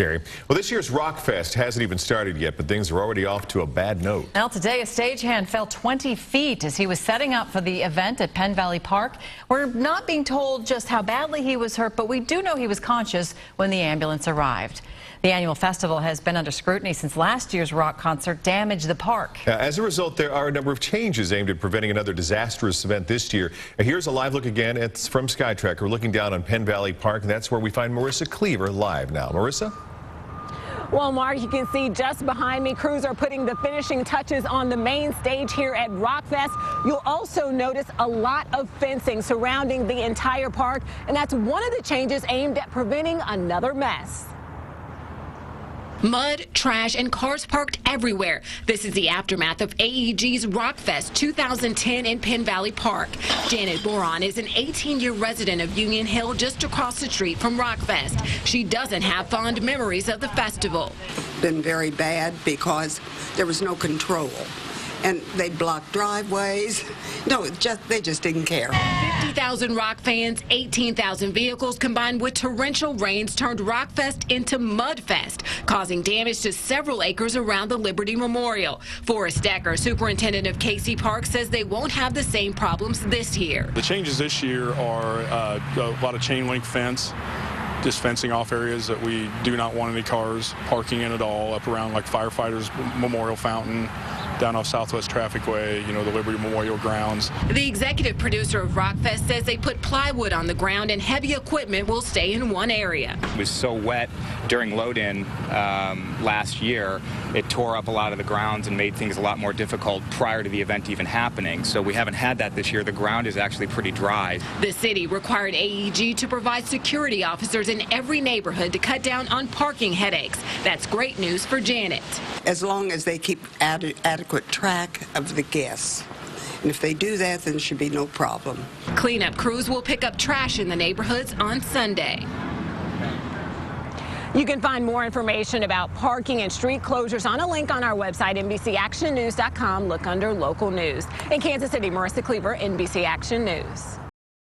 Gary. Well, this year's Rockfest hasn't even started yet, but things are already off to a bad note. Well, today a stagehand fell 20 feet as he was setting up for the event at Penn Valley Park. We're not being told just how badly he was hurt, but we do know he was conscious when the ambulance arrived. The annual festival has been under scrutiny since last year's rock concert damaged the park. As a result, there are a number of changes aimed at preventing another disastrous event this year. Here's a live look again. It's from SkyTrack. We're looking down on Penn Valley Park, and that's where we find Marissa Cleaver live now. Marissa? Well, Mark, you can see just behind me, crews are putting the finishing touches on the main stage here at Rockfest. You'll also notice a lot of fencing surrounding the entire park, and that's one of the changes aimed at preventing another mess. Mud, trash, and cars parked everywhere. This is the aftermath of AEG's Rockfest 2010 in Penn Valley Park. Janet Boron is an 18-year resident of Union Hill just across the street from Rockfest. She doesn't have fond memories of the festival. Been very bad because there was no control. And they blocked driveways. No, they just didn't care. 50,000 rock fans, 18,000 vehicles combined with torrential rains turned Rockfest into Mudfest, causing damage to several acres around the Liberty Memorial. Forrest Decker, superintendent of Casey Park, says they won't have the same problems this year. The changes this year are a lot of chain link fence, just fencing off areas that we do not want any cars parking in at all, up around like Firefighters Memorial Fountain, down off Southwest Traffic Way, you know, the Liberty Memorial grounds. The executive producer of Rockfest says they put plywood on the ground and heavy equipment will stay in one area. It was so wet during load-in last year, it tore up a lot of the grounds and made things a lot more difficult prior to the event even happening. So we haven't had that this year. The ground is actually pretty dry. The city required AEG to provide security officers in every neighborhood to cut down on parking headaches. That's great news for Janet. As long as they keep adequate track of the guests. And if they do that, then there should be no problem. Cleanup crews will pick up trash in the neighborhoods on Sunday. You can find more information about parking and street closures on a link on our website, NBCActionNews.com. Look under local news. In Kansas City, Marissa Cleaver, NBC Action News.